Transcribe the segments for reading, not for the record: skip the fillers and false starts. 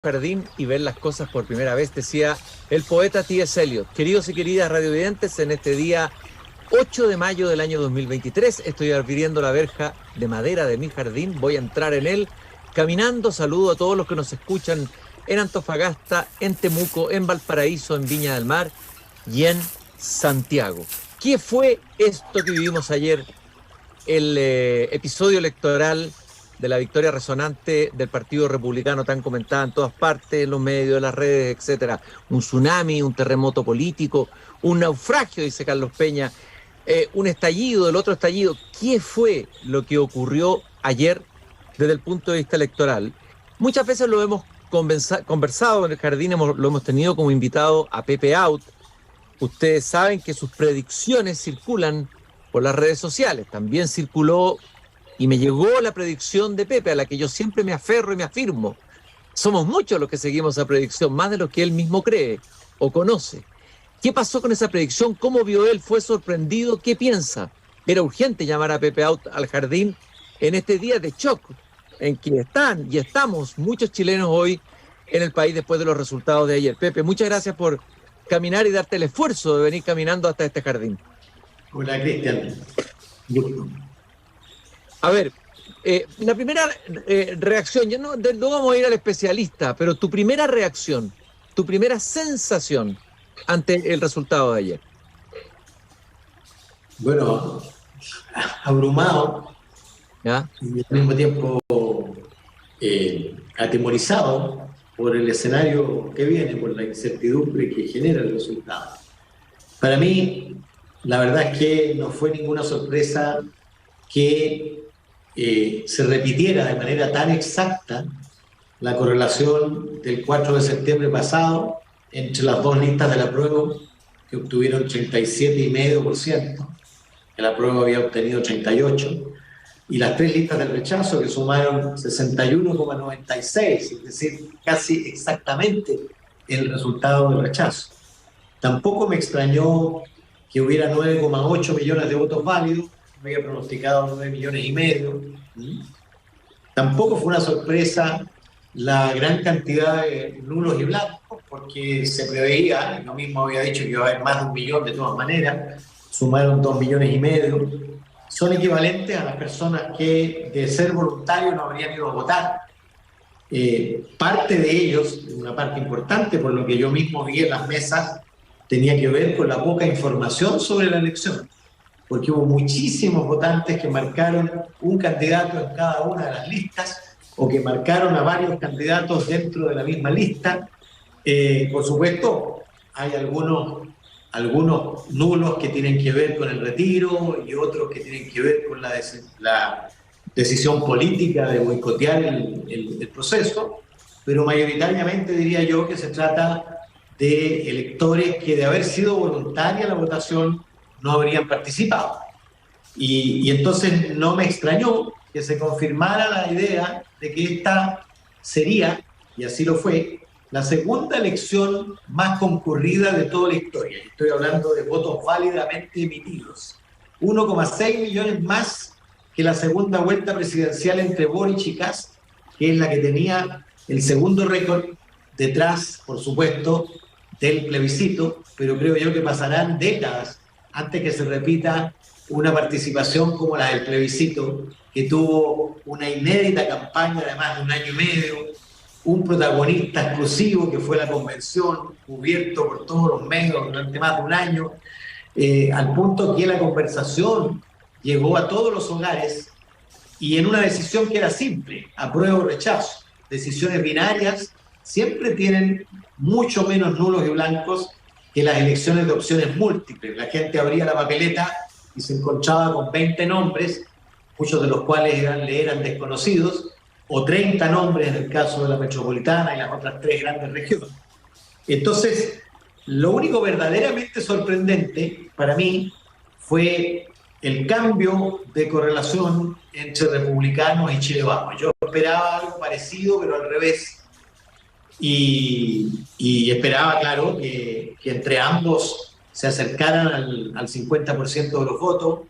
jardín y ver las cosas por primera vez, decía el poeta T.S. Eliot. Queridos y queridas radiovidentes, en este día 8 de mayo del año 2023 estoy abriendo la verja de madera de mi jardín, voy a entrar en él caminando. Saludo a todos los que nos escuchan en Antofagasta, en Temuco, en Valparaíso, en Viña del Mar y en Santiago. ¿Qué fue esto que vivimos ayer? El episodio electoral de la victoria resonante del Partido Republicano, tan comentada en todas partes, en los medios, en las redes, etcétera. Un tsunami, un terremoto político, un naufragio, dice Carlos Peña, un estallido, el otro estallido. ¿Qué fue lo que ocurrió ayer desde el punto de vista electoral? Muchas veces lo hemos conversado en el jardín, lo hemos tenido como invitado a Pepe Out. Ustedes saben que sus predicciones circulan por las redes sociales. También circuló y me llegó la predicción de Pepe, a la que yo siempre me aferro y me afirmo. Somos muchos los que seguimos esa predicción, más de lo que él mismo cree o conoce. ¿Qué pasó con esa predicción? ¿Cómo vio él? ¿Fue sorprendido? ¿Qué piensa? Era urgente llamar a Pepe Out al jardín en este día de shock en que están y estamos muchos chilenos hoy en el país después de los resultados de ayer. Pepe, muchas gracias por caminar y darte el esfuerzo de venir caminando hasta este jardín. Hola, Cristian. A ver, la primera reacción, ya no vamos a ir al especialista, pero tu primera reacción, tu primera sensación ante el resultado de ayer. Bueno, abrumado, ¿Ya? y al mismo tiempo atemorizado por el escenario que viene, por la incertidumbre que genera el resultado. Para mí, la verdad es que no fue ninguna sorpresa que se repitiera de manera tan exacta la correlación del 4 de septiembre pasado entre las dos listas del apruebo, que obtuvieron 37,5%, el apruebo había obtenido 38%, y las tres listas del rechazo, que sumaron 61,96%, es decir, casi exactamente el resultado del rechazo. Tampoco me extrañó que hubiera 9,8 millones de votos válidos, me había pronosticado 9,5 millones. Tampoco fue una sorpresa la gran cantidad de nulos y blancos, porque se preveía, yo mismo había dicho que iba a haber más de 1 millón de todas maneras, sumaron 2,5 millones. Son equivalentes a las personas que, de ser voluntarios, no habrían ido a votar. Parte de ellos, una parte importante, por lo que yo mismo vi en las mesas, tenía que ver con la poca información sobre la elección, porque hubo muchísimos votantes que marcaron un candidato en cada una de las listas o que marcaron a varios candidatos dentro de la misma lista. Por supuesto, hay algunos nulos que tienen que ver con el retiro y otros que tienen que ver con la decisión política de boicotear el proceso, pero mayoritariamente diría yo que se trata de electores que, de haber sido voluntaria la votación, no habrían participado. Y entonces no me extrañó que se confirmara la idea de que esta sería, y así lo fue, la segunda elección más concurrida de toda la historia. Estoy hablando de votos válidamente emitidos. 1,6 millones más que la segunda vuelta presidencial entre Boric y Kast, que es la que tenía el segundo récord, detrás, por supuesto, del plebiscito, pero creo yo que pasarán décadas antes que se repita una participación como la del plebiscito, que tuvo una inédita campaña de más de 1 año y medio, un protagonista exclusivo que fue la convención, cubierto por todos los medios durante más de 1 año, al punto que la conversación llegó a todos los hogares y en una decisión que era simple, apruebo o rechazo. Decisiones binarias siempre tienen mucho menos nulos y blancos que las elecciones de opciones múltiples. La gente abría la papeleta y se encontraba con 20 nombres, muchos de los cuales le eran desconocidos, o 30 nombres en el caso de la metropolitana y las otras 3 grandes regiones. Entonces, lo único verdaderamente sorprendente para mí fue el cambio de correlación entre republicanos y Chile Vamos. Yo esperaba algo parecido, pero al revés. Y esperaba, claro, que entre ambos se acercaran al 50% de los votos,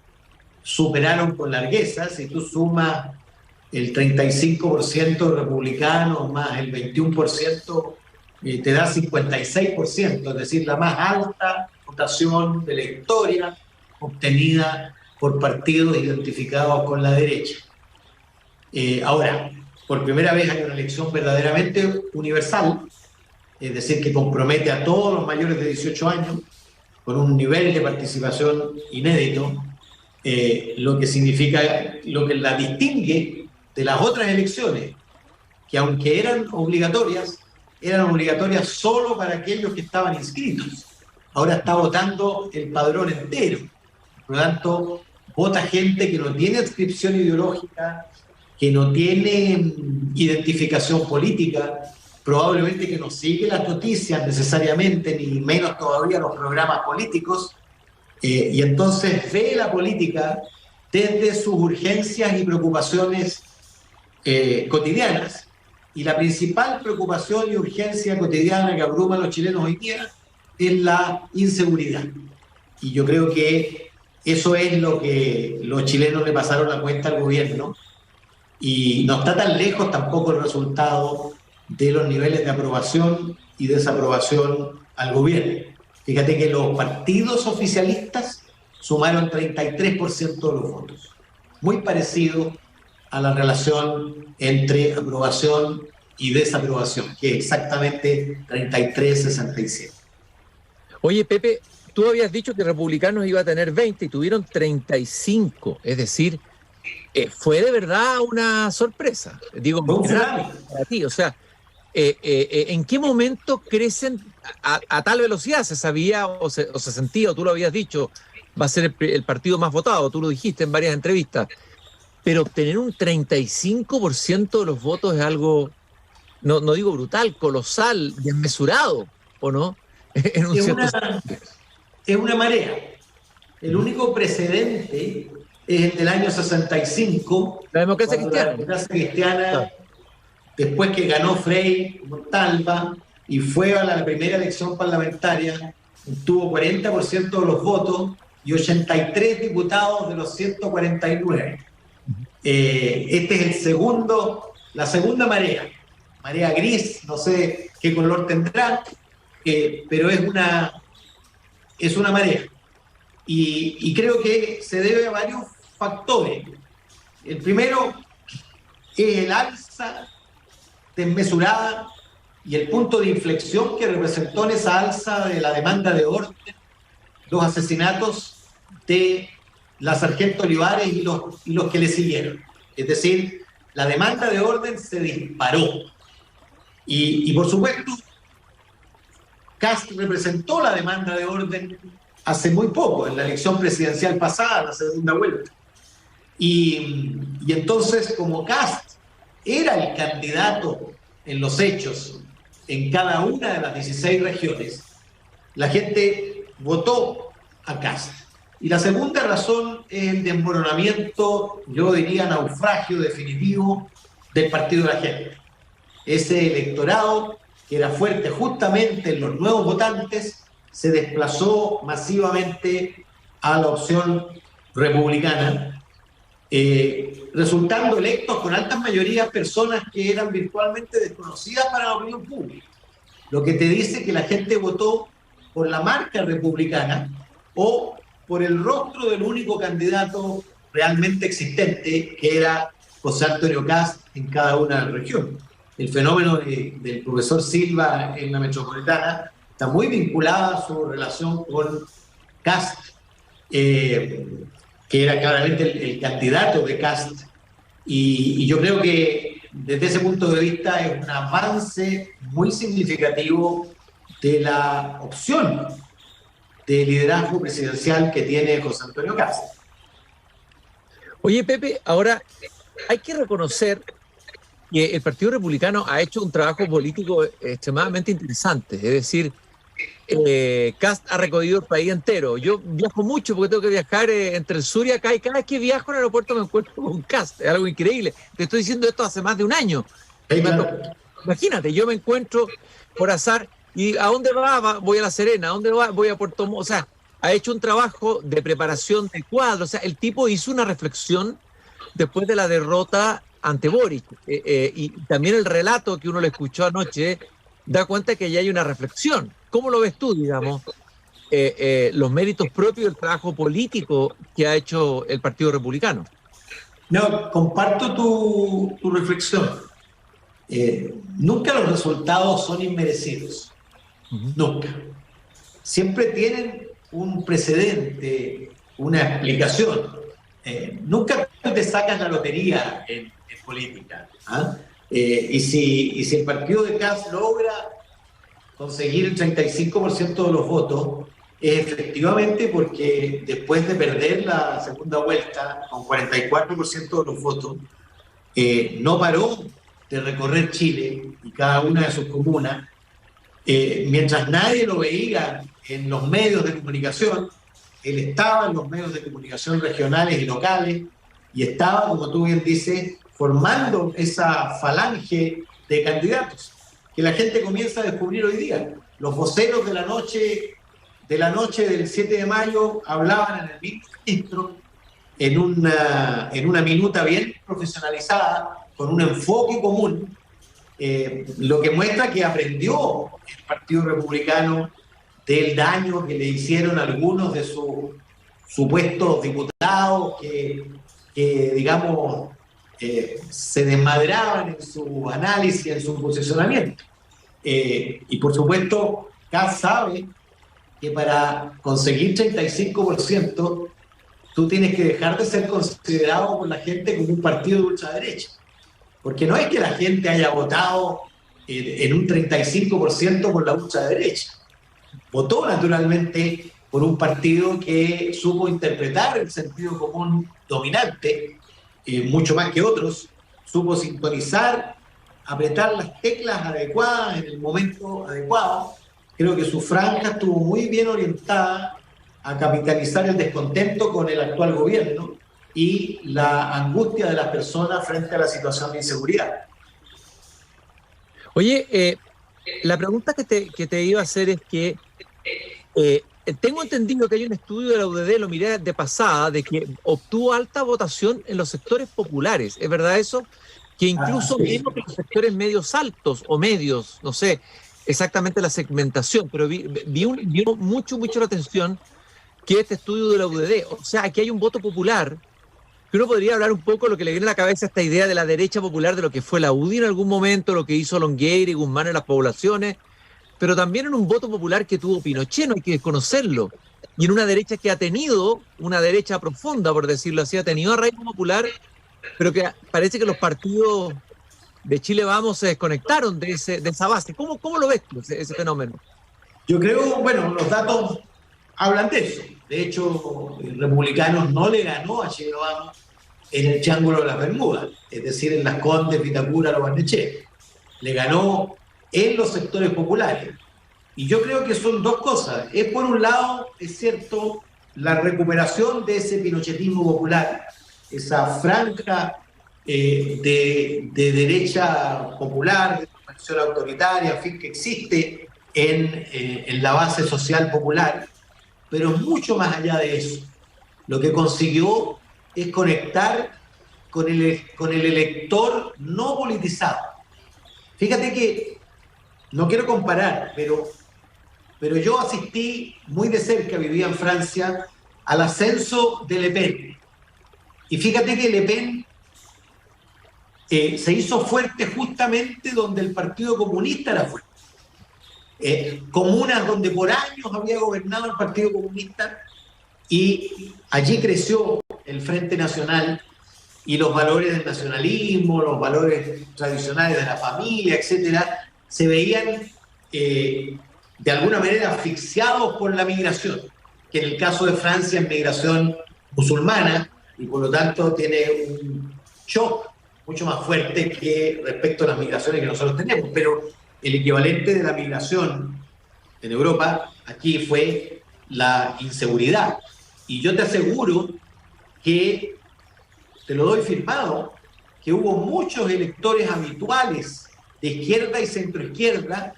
superaron con largueza. Si tú sumas el 35% republicanos más el 21% te da 56%, es decir, la más alta votación de la historia obtenida por partidos identificados con la derecha. Ahora, por primera vez hay una elección verdaderamente universal, es decir, que compromete a todos los mayores de 18 años con un nivel de participación inédito, lo que significa, lo que la distingue de las otras elecciones, que aunque eran obligatorias solo para aquellos que estaban inscritos. Ahora está votando el padrón entero. Por lo tanto, vota gente que no tiene adscripción ideológica, que no tiene identificación política, probablemente que no sigue las noticias necesariamente, ni menos todavía los programas políticos, y entonces ve la política desde sus urgencias y preocupaciones cotidianas. Y la principal preocupación y urgencia cotidiana que abruma a los chilenos hoy día es la inseguridad. Y yo creo que eso es lo que los chilenos le pasaron la cuenta al gobierno. Y no está tan lejos tampoco el resultado de los niveles de aprobación y desaprobación al gobierno. Fíjate que los partidos oficialistas sumaron 33% de los votos. Muy parecido a la relación entre aprobación y desaprobación, que es exactamente 33-67. Oye, Pepe, tú habías dicho que Republicanos iba a tener 20 y tuvieron 35, es decir, fue de verdad una sorpresa. Digo, para ti, o sea, ¿en qué momento crecen a tal velocidad? ¿Se sabía o se sentía, o tú lo habías dicho, va a ser el partido más votado, tú lo dijiste en varias entrevistas? Pero obtener un 35% de los votos es algo, no digo brutal, colosal, desmesurado, ¿o no? En un es una marea. El único precedente es el del año 65. La democracia cristiana. La democracia cristiana, después que ganó Frei Montalva y fue a la primera elección parlamentaria, obtuvo 40% de los votos y 83 diputados de los 149. Este es la segunda marea gris, no sé qué color tendrá, pero es una marea. Y creo que se debe a varios factores. El primero es el alza desmesurada y el punto de inflexión que representó en esa alza de la demanda de orden los asesinatos de la sargento Olivares y los que le siguieron. Es decir, la demanda de orden se disparó. Y por supuesto, Kast representó la demanda de orden hace muy poco, en la elección presidencial pasada, la segunda vuelta. Y entonces, como Kast era el candidato en los hechos en cada una de las 16 regiones, la gente votó a Kast. Y la segunda razón es el desmoronamiento, yo diría naufragio definitivo del Partido de la Gente. Ese electorado que era fuerte justamente en los nuevos votantes se desplazó masivamente a la opción republicana, resultando electos con altas mayorías personas que eran virtualmente desconocidas para la opinión pública. Lo que te dice que la gente votó por la marca republicana o por el rostro del único candidato realmente existente, que era José Antonio Kast en cada una de las regiones. El fenómeno del profesor Silva en la metropolitana está muy vinculada a su relación con Kast, que era claramente el candidato de Kast. Y yo creo que desde ese punto de vista es un avance muy significativo de la opción de liderazgo presidencial que tiene José Antonio Kast. Oye, Pepe, ahora hay que reconocer que el Partido Republicano ha hecho un trabajo político extremadamente interesante. Es decir, Kast ha recorrido el país entero. Yo viajo mucho porque tengo que viajar entre el sur y acá, y cada vez que viajo al aeropuerto me encuentro con Kast. Es algo increíble. Te estoy diciendo esto hace más de un año. Imagínate, yo me encuentro por azar y ¿a dónde va? Voy a La Serena. ¿A dónde va? Voy a Puerto Montt. O sea, ha hecho un trabajo de preparación de cuadros. O sea, el tipo hizo una reflexión después de la derrota ante Boric. Y también el relato que uno le escuchó anoche da cuenta que ya hay una reflexión. ¿Cómo lo ves tú, digamos, los méritos propios del trabajo político que ha hecho el Partido Republicano? No, comparto tu reflexión. Nunca los resultados son inmerecidos, Ujú. nunca. Siempre tienen un precedente, una explicación. Nunca te sacas la lotería en política. ¿Ah? Y si el partido de Kast logra conseguir el 35% de los votos, es efectivamente porque después de perder la segunda vuelta con 44% de los votos, no paró de recorrer Chile y cada una de sus comunas, mientras nadie lo veía en los medios de comunicación. Él estaba en los medios de comunicación regionales y locales y estaba, como tú bien dices, formando esa falange de candidatos que la gente comienza a descubrir hoy día. Los voceros de la noche del 7 de mayo hablaban en el mismo registro, en una minuta bien profesionalizada, con un enfoque común, lo que muestra que aprendió el Partido Republicano del daño que le hicieron algunos de sus supuestos diputados que digamos, se desmadraban en su análisis, en su posicionamiento. Y por supuesto, Kast sabe que para conseguir 35%, tú tienes que dejar de ser considerado por la gente como un partido de ultraderecha. Porque no es que la gente haya votado en un 35% por la ultraderecha. Votó naturalmente por un partido que supo interpretar el sentido común dominante, mucho más que otros, supo sintonizar, apretar las teclas adecuadas en el momento adecuado. Creo que su franja estuvo muy bien orientada a capitalizar el descontento con el actual gobierno y la angustia de las personas frente a la situación de inseguridad. Oye, la pregunta que te iba a hacer es que tengo entendido que hay un estudio de la UDD, lo miré de pasada, de que obtuvo alta votación en los sectores populares. ¿Es verdad eso? Que incluso Sí. menos que los sectores medios altos o medios, no sé exactamente la segmentación, pero vi mucho la atención que este estudio de la UDD. O sea, aquí hay un voto popular que uno podría hablar un poco de lo que le viene a la cabeza esta idea de la derecha popular, de lo que fue la UDI en algún momento, lo que hizo Longueira y Guzmán en las poblaciones, pero también en un voto popular que tuvo Pinochet, no hay que desconocerlo, y en una derecha que ha tenido, una derecha profunda, por decirlo así, ha tenido arraigo popular, pero que parece que los partidos de Chile Vamos se desconectaron de esa base. ¿Cómo lo ves tú, ese fenómeno? Yo creo, bueno, los datos hablan de eso. De hecho, Republicanos no le ganó a Chile Vamos en el Triángulo de las Bermudas, es decir, en Las Condes, Vitacura, Lo Barnechea. Le ganó en los sectores populares. Y yo creo que son dos cosas. Es por un lado, es cierto, la recuperación de ese pinochetismo popular, esa franja de derecha popular, de formación autoritaria, en fin, que existe en la base social popular, pero mucho más allá de eso. Lo que consiguió es conectar con el elector no politizado. Fíjate que, no quiero comparar, pero yo asistí muy de cerca, vivía en Francia, al ascenso de Le Pen. Y fíjate que Le Pen se hizo fuerte justamente donde el Partido Comunista era fuerte. Comunas donde por años había gobernado el Partido Comunista, y allí creció el Frente Nacional y los valores del nacionalismo, los valores tradicionales de la familia, etcétera, se veían de alguna manera asfixiados por la migración, que en el caso de Francia es migración musulmana y por lo tanto tiene un shock mucho más fuerte que respecto a las migraciones que nosotros tenemos. Pero el equivalente de la migración en Europa aquí fue la inseguridad. Y yo te aseguro que, te lo doy firmado, que hubo muchos electores habituales de izquierda y centroizquierda,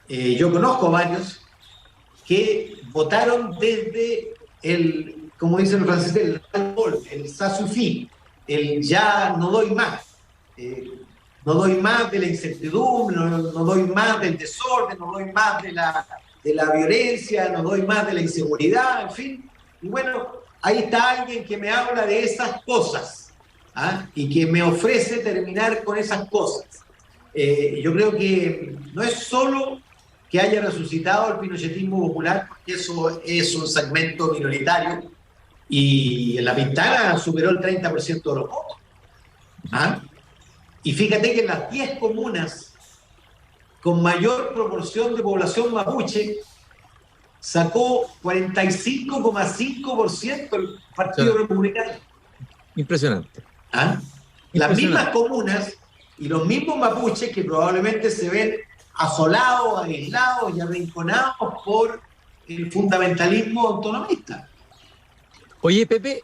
yo conozco varios, que votaron desde el, como dicen los franceses, el ça suffit, el ya no doy más. No doy más de la incertidumbre, no doy más del desorden, no doy más de la violencia, no doy más de la inseguridad, en fin. Y bueno, ahí está alguien que me habla de esas cosas, ¿ah? Y que me ofrece terminar con esas cosas. Yo creo que no es solo que haya resucitado el pinochetismo popular, porque eso es un segmento minoritario, y en La Pintana superó el 30% de los votos. ¿Ah? Y fíjate que en las 10 comunas con mayor proporción de población mapuche sacó 45,5% el Partido Republicano. Impresionante. ¿Ah? Las mismas comunas y los mismos mapuches que probablemente se ven asolados, aislados y arrinconados por el fundamentalismo autonomista. Oye, Pepe,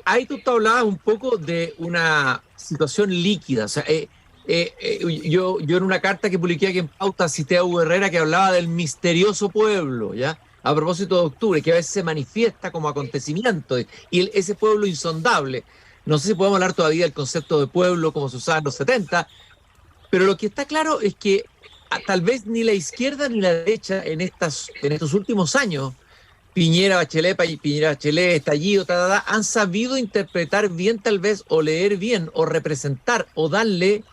ahí tú te hablabas un poco de una situación líquida. O sea, yo en una carta que publiqué aquí en Pauta cité a Hugo Herrera que hablaba del misterioso pueblo, ¿ya? A propósito de octubre, que a veces se manifiesta como acontecimiento, y ese pueblo insondable. No sé si podemos hablar todavía del concepto de pueblo como se usaba en los 70, pero lo que está claro es que tal vez ni la izquierda ni la derecha en estos últimos años, Piñera, Bachelet, estallido, han sabido interpretar bien tal vez, o leer bien, o representar, o darle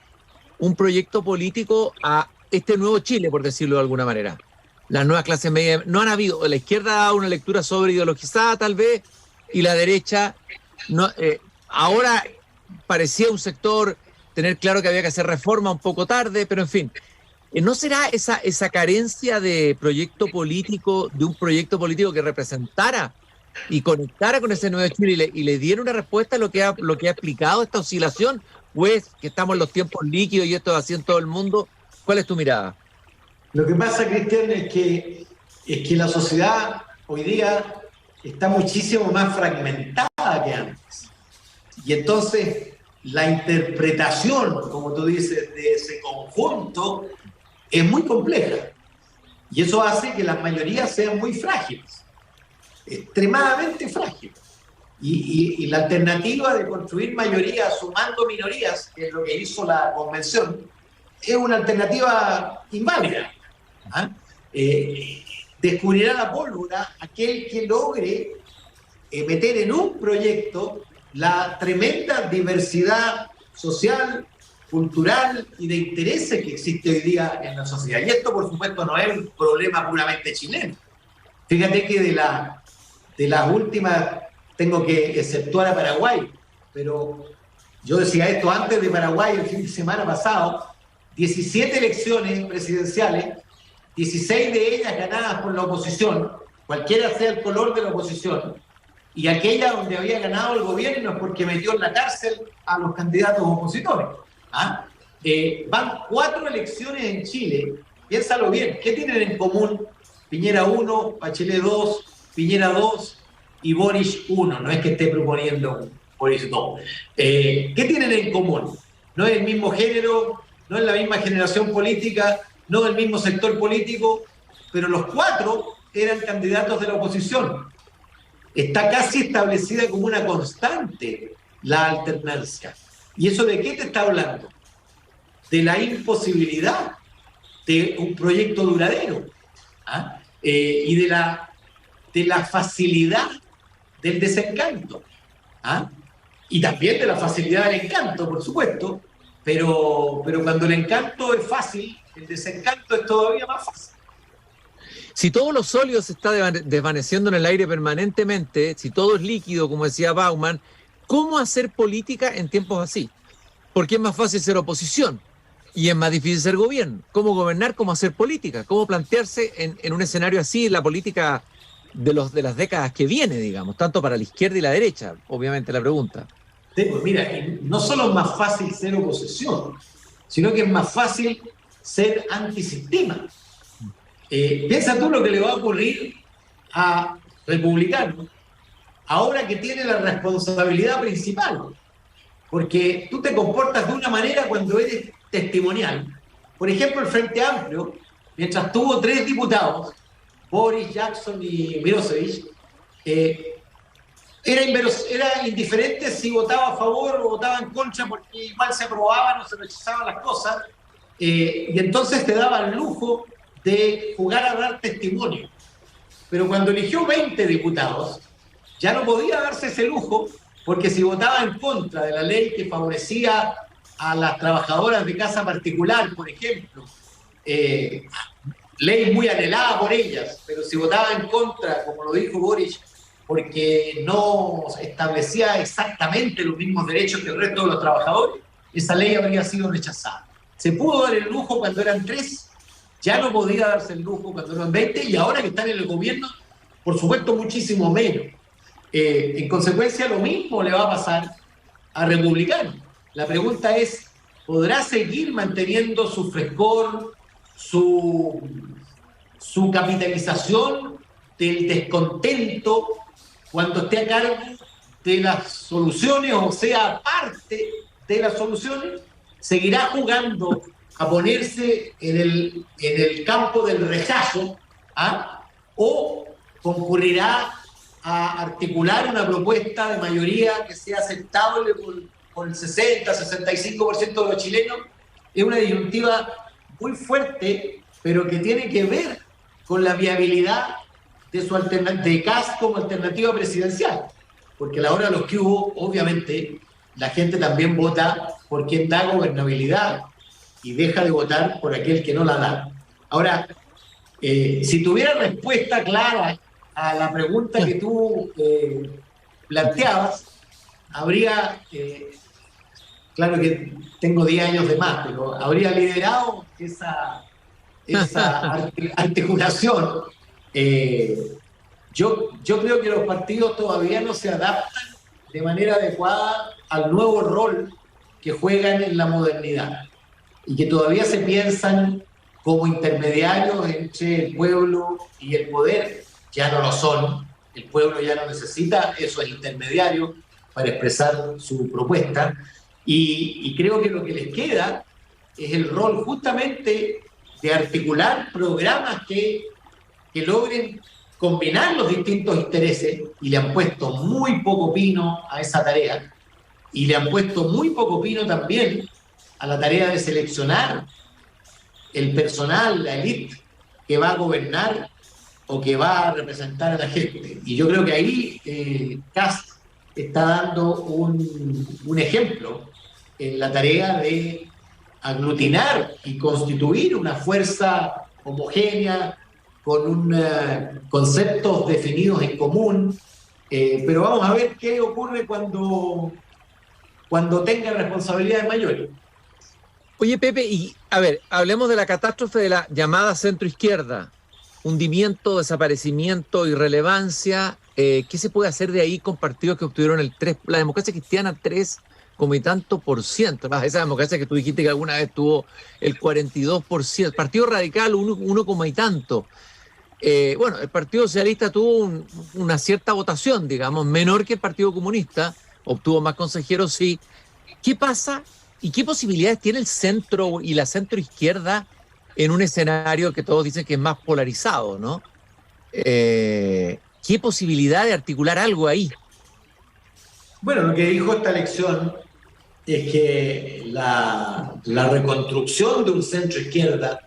un proyecto político a este nuevo Chile, por decirlo de alguna manera. Las nuevas clases medias no han habido. La izquierda ha dado una lectura sobre ideologizada tal vez, y la derecha no, ahora parecía un sector tener claro que había que hacer reforma un poco tarde, pero en fin. ¿No será esa carencia de proyecto político, de un proyecto político que representara y conectara con ese nuevo Chile y le diera una respuesta a lo que ha explicado esta oscilación? Pues que estamos en los tiempos líquidos y esto es así en todo el mundo. ¿Cuál es tu mirada? Lo que pasa, Cristian, es que la sociedad hoy día está muchísimo más fragmentada que antes. Y entonces la interpretación, como tú dices, de ese conjunto es muy compleja. Y eso hace que las mayorías sean muy frágiles, extremadamente frágiles. Y la alternativa de construir mayorías sumando minorías, que es lo que hizo la convención, es una alternativa inválida. ¿Ah? Descubrirá la pólvora aquel que logre meter en un proyecto la tremenda diversidad social, cultural y de intereses que existe hoy día en la sociedad. Y esto, por supuesto, no es un problema puramente chileno. Fíjate que de las últimas, tengo que exceptuar a Paraguay, pero yo decía esto antes de Paraguay el fin de semana pasado, 17 elecciones presidenciales, 16 de ellas ganadas por la oposición, cualquiera sea el color de la oposición, y aquella donde había ganado el gobierno es porque metió en la cárcel a los candidatos opositores. ¿Ah? Van 4 elecciones en Chile, piénsalo bien, ¿qué tienen en común Piñera 1, Bachelet 2, Piñera 2 y Boric 1? No es que esté proponiendo Boric 2. ¿Qué tienen en común? No es el mismo género, no es la misma generación política, no es el mismo sector político, pero los 4 eran candidatos de la oposición. Está casi establecida como una constante la alternancia. ¿Y eso de qué te está hablando? De la imposibilidad de un proyecto duradero. ¿Ah? Y de la facilidad del desencanto. ¿Ah? Y también de la facilidad del encanto, por supuesto, pero cuando el encanto es fácil, el desencanto es todavía más fácil. Si todo lo sólido se está desvaneciendo en el aire permanentemente, si todo es líquido, como decía Bauman, ¿cómo hacer política en tiempos así? Porque es más fácil ser oposición y es más difícil ser gobierno. ¿Cómo gobernar? ¿Cómo hacer política? ¿Cómo plantearse en un escenario así la política de las décadas que viene, digamos, tanto para la izquierda y la derecha? Obviamente la pregunta. Sí, pues mira, no solo es más fácil ser oposición, sino que es más fácil ser antisistema. Piensa tú lo que le va a ocurrir a republicanos ahora que tiene la responsabilidad principal, porque tú te comportas de una manera cuando eres testimonial. Por ejemplo, el Frente Amplio, mientras tuvo 3 diputados, Boris, Jackson y Mirosevic, era indiferente si votaba a favor o votaba en contra, porque igual se aprobaban o se rechazaban las cosas, y entonces te daba el lujo de jugar a dar testimonio. Pero cuando eligió 20 diputados, ya no podía darse ese lujo, porque si votaba en contra de la ley que favorecía a las trabajadoras de casa particular, por ejemplo, ley muy anhelada por ellas, pero si votaba en contra, como lo dijo Boric, porque no establecía exactamente los mismos derechos que el resto de los trabajadores, esa ley habría sido rechazada. Se pudo dar el lujo cuando eran 3, ya no podía darse el lujo cuando eran 20, y ahora que están en el gobierno, por supuesto, muchísimo menos. En consecuencia, lo mismo le va a pasar a Republicano. La pregunta es, ¿podrá seguir manteniendo su frescor, su capitalización del descontento cuando esté a cargo de las soluciones, o sea, parte de las soluciones? ¿Seguirá jugando a ponerse en el campo del rechazo, o concurrirá a articular una propuesta de mayoría que sea aceptable por el 60-65% de los chilenos? Es una disyuntiva muy fuerte, pero que tiene que ver con la viabilidad de Kast como alternativa presidencial, porque a la hora de los que hubo, obviamente, la gente también vota por quien da gobernabilidad y deja de votar por aquel que no la da. Ahora, si tuviera respuesta clara a la pregunta que tú planteabas, habría, claro que tengo 10 años de más, pero habría liderado esa articulación. Yo creo que los partidos todavía no se adaptan de manera adecuada al nuevo rol que juegan en la modernidad, y que todavía se piensan como intermediarios entre el pueblo y el poder. Ya no lo son. El pueblo ya no necesita esos intermediarios para expresar su propuesta, y creo que lo que les queda es el rol justamente de articular programas que logren combinar los distintos intereses, y le han puesto muy poco pino a esa tarea, y le han puesto muy poco pino también a la tarea de seleccionar el personal, la élite que va a gobernar o que va a representar a la gente. Y yo creo que ahí Kast está dando un ejemplo en la tarea de aglutinar y constituir una fuerza homogénea con conceptos definidos en común, pero vamos a ver qué ocurre cuando tenga responsabilidades mayores. Oye, Pepe, y a ver, hablemos de la catástrofe de la llamada centroizquierda, hundimiento, desaparecimiento, irrelevancia. ¿Qué se puede hacer de ahí con partidos que obtuvieron el 3, la democracia cristiana 3 como y tanto por ciento? Esa democracia que tú dijiste que alguna vez tuvo el 42%, el Partido Radical 1 como y tanto. Bueno, el Partido Socialista tuvo una cierta votación, digamos, menor que el Partido Comunista, obtuvo más consejeros, sí. ¿Qué pasa y qué posibilidades tiene el centro y la centroizquierda en un escenario que todos dicen que es más polarizado, ¿no? ¿Qué posibilidad de articular algo ahí? Bueno, lo que dijo esta elección es que la reconstrucción de un centro-izquierda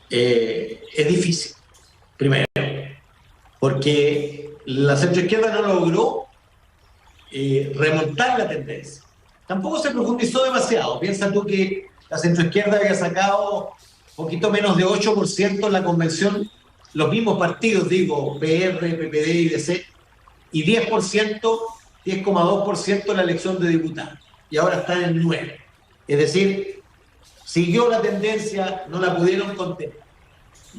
es difícil, primero, porque la centro-izquierda no logró remontar la tendencia. Tampoco se profundizó demasiado. Piensa tú que la centro-izquierda había sacado poquito menos de 8% en la convención, los mismos partidos, digo, PR, PPD y DC, y 10,2% en la elección de diputados, y ahora están en 9%. Es decir, siguió la tendencia, no la pudieron contener.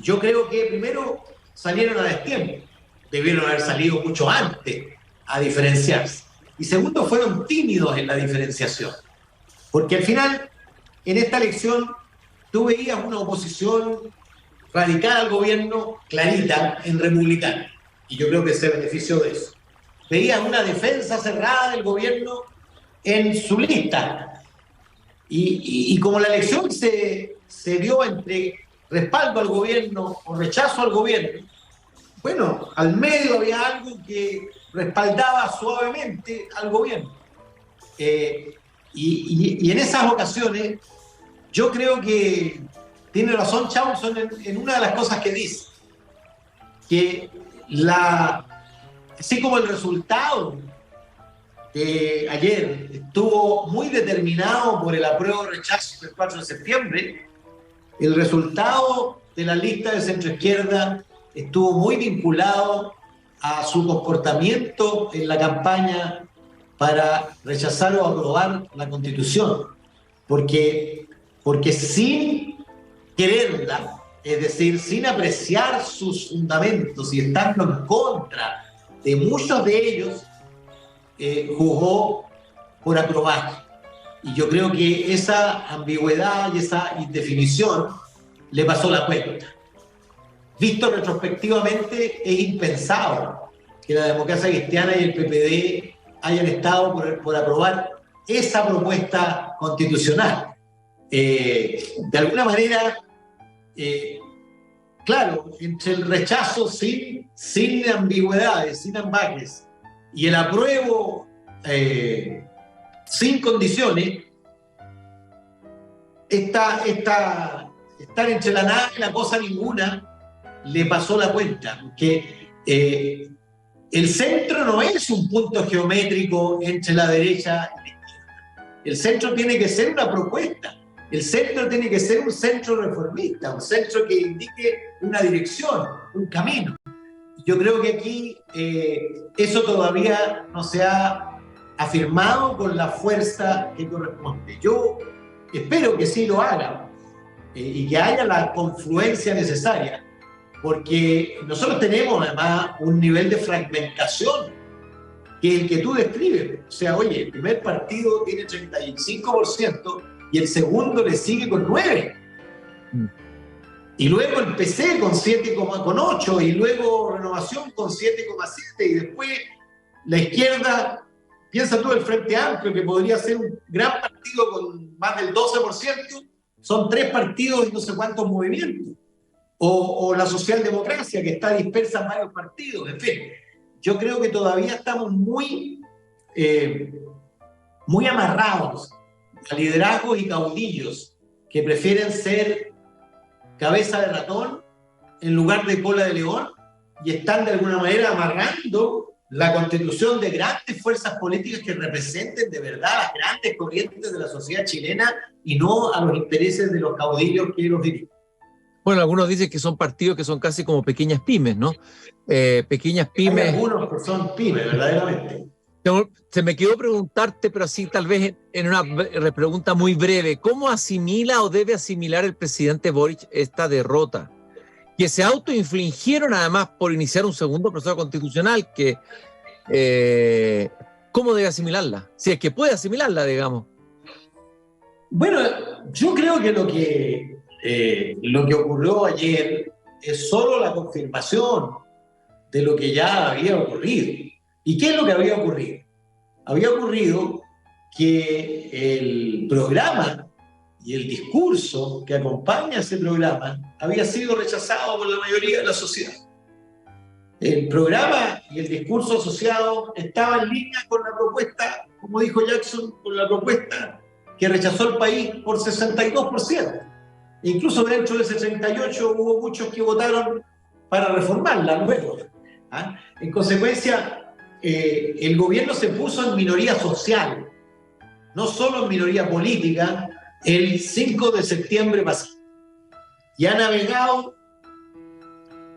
Yo creo que primero salieron a destiempo, debieron haber salido mucho antes a diferenciarse. Y segundo, fueron tímidos en la diferenciación, porque al final, en esta elección, tú veías una oposición radical al gobierno clarita en republicano, y yo creo que se benefició de eso. Veías una defensa cerrada del gobierno en su lista, y como la elección se dio entre respaldo al gobierno o rechazo al gobierno, bueno, al medio había algo que respaldaba suavemente al gobierno. Y en esas ocasiones, yo creo que tiene razón Chausson en una de las cosas que dice, que así como el resultado de ayer estuvo muy determinado por el apruebo o rechazo del 4 de septiembre, el resultado de la lista de centroizquierda estuvo muy vinculado a su comportamiento en la campaña para rechazar o aprobar la Constitución. Porque sin quererla, es decir, sin apreciar sus fundamentos y estando en contra de muchos de ellos, jugó por aprobar. Y yo creo que esa ambigüedad y esa indefinición le pasó la cuenta. Visto retrospectivamente, es impensado que la democracia cristiana y el PPD hayan estado por aprobar esa propuesta constitucional. De alguna manera, claro, entre el rechazo sin ambigüedades, sin ambajes, y el apruebo sin condiciones, estar entre la nada y la cosa ninguna le pasó la cuenta, porque el centro no es un punto geométrico entre la derecha y la izquierda. El centro tiene que ser una propuesta. El centro tiene que ser un centro reformista, un centro que indique una dirección, un camino. Yo creo que aquí eso todavía no se ha afirmado con la fuerza que corresponde. Yo espero que sí lo haga y que haya la confluencia necesaria, porque nosotros tenemos además un nivel de fragmentación que es el que tú describes. O sea, oye, el primer partido tiene 35% y el segundo le sigue con 9%. Y luego el PC con 7,8 y luego Renovación con 7,7 y después la izquierda, piensa tú el Frente Amplio, que podría ser un gran partido con más del 12%, son 3 partidos y no sé cuántos movimientos. O la socialdemocracia, que está dispersa en varios partidos. En fin, yo creo que todavía estamos muy amarrados a liderazgos y caudillos que prefieren ser cabeza de ratón en lugar de cola de león y están de alguna manera amarrando la constitución de grandes fuerzas políticas que representen de verdad las grandes corrientes de la sociedad chilena y no a los intereses de los caudillos que los dirigen. Bueno, algunos dicen que son partidos que son casi como pequeñas pymes, ¿no? Pequeñas pymes. Hay algunos que son pymes, verdaderamente. Se me quedó preguntarte, pero así tal vez en una pregunta muy breve, ¿cómo asimila o debe asimilar el presidente Boric esta derrota? Que se autoinfligieron además por iniciar un segundo proceso constitucional, ¿cómo debe asimilarla? Si es que puede asimilarla, digamos. Bueno, yo creo que lo que ocurrió ayer es solo la confirmación de lo que ya había ocurrido. ¿Y qué es lo que había ocurrido? Había ocurrido que el programa y el discurso que acompaña ese programa había sido rechazado por la mayoría de la sociedad. El programa y el discurso asociado estaban en línea con la propuesta, como dijo Jackson, con la propuesta que rechazó el país por 62%. E incluso dentro de ese 38% hubo muchos que votaron para reformarla luego. En consecuencia, el gobierno se puso en minoría social, no solo en minoría política, el 5 de septiembre pasado. Y ha navegado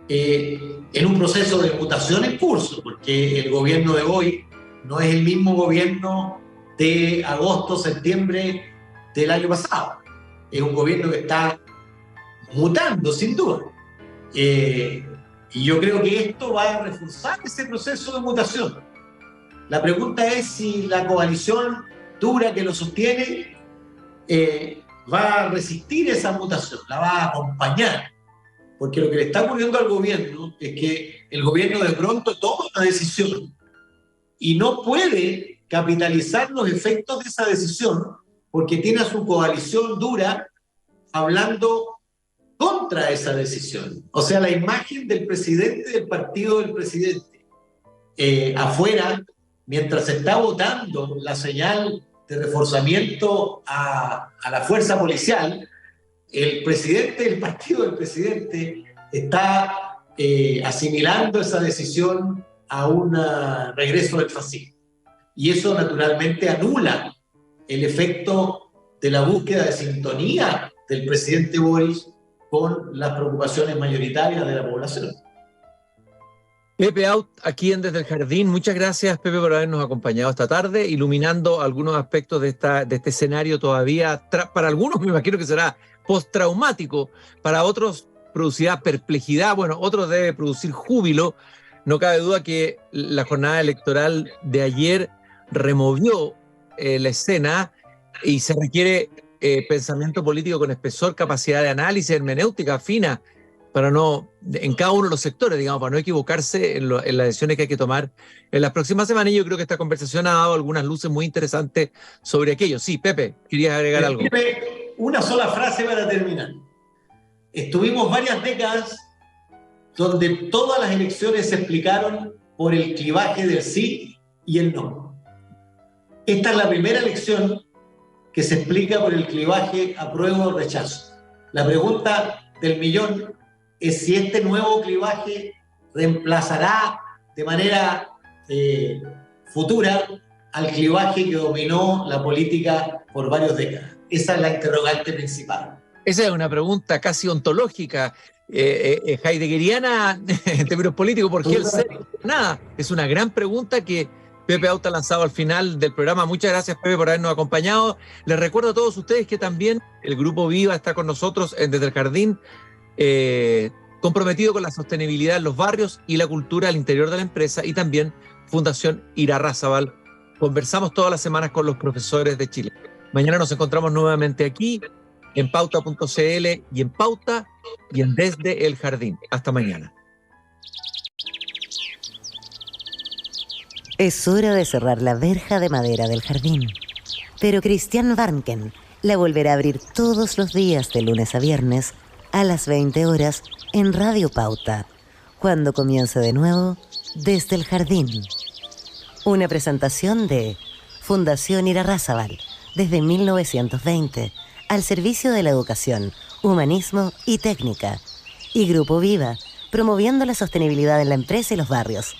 en un proceso de mutación en curso, porque el gobierno de hoy no es el mismo gobierno de agosto, septiembre del año pasado. Es un gobierno que está mutando, sin duda. Y yo creo que esto va a reforzar ese proceso de mutación. La pregunta es si la coalición dura que lo sostiene va a resistir esa mutación, la va a acompañar. Porque lo que le está ocurriendo al gobierno es que el gobierno de pronto toma una decisión y no puede capitalizar los efectos de esa decisión porque tiene a su coalición dura hablando contra esa decisión. O sea, la imagen del presidente del partido del presidente afuera, mientras se está votando la señal de reforzamiento a la fuerza policial, el presidente del partido del presidente está asimilando esa decisión a un regreso del fascismo. Y eso naturalmente anula el efecto de la búsqueda de sintonía del presidente Boris con las preocupaciones mayoritarias de la población. Pepe Out, aquí en Desde el Jardín. Muchas gracias, Pepe, por habernos acompañado esta tarde, iluminando algunos aspectos de este escenario todavía, para algunos me imagino que será postraumático, para otros producirá perplejidad, bueno, otros debe producir júbilo. No cabe duda que la jornada electoral de ayer removió la escena y se requiere pensamiento político con espesor, capacidad de análisis, hermenéutica fina, para no, en cada uno de los sectores, digamos, para no equivocarse en las decisiones que hay que tomar en las próximas semanas. Y yo creo que esta conversación ha dado algunas luces muy interesantes sobre aquello. Sí, Pepe, ¿querías agregar algo? Pepe, una sola frase para terminar. Estuvimos varias décadas donde todas las elecciones se explicaron por el clivaje del sí y el no. Esta es la primera elección que se explica por el clivaje apruebo o rechazo. La pregunta del millón es si este nuevo clivaje reemplazará de manera futura al clivaje que dominó la política por varias décadas. Esa es la interrogante principal. Esa es una pregunta casi ontológica, heideggeriana en términos políticos, ¿por qué el ser? Nada, es una gran pregunta que Pepe Out ha lanzado al final del programa. Muchas gracias, Pepe, por habernos acompañado. Les recuerdo a todos ustedes que también el Grupo Viva está con nosotros Desde el Jardín, comprometido con la sostenibilidad en los barrios y la cultura al interior de la empresa, y también Fundación Irarrázaval. Conversamos todas las semanas con los profesores de Chile. Mañana nos encontramos nuevamente aquí en pauta.cl y en Pauta y en Desde el Jardín. Hasta mañana. Es hora de cerrar la verja de madera del jardín. Pero Christian Warnken la volverá a abrir todos los días de lunes a viernes a las 20 horas en Radio Pauta, cuando comience de nuevo Desde el Jardín. Una presentación de Fundación Irarrázaval, desde 1920, al servicio de la educación, humanismo y técnica. Y Grupo Viva, promoviendo la sostenibilidad en la empresa y los barrios.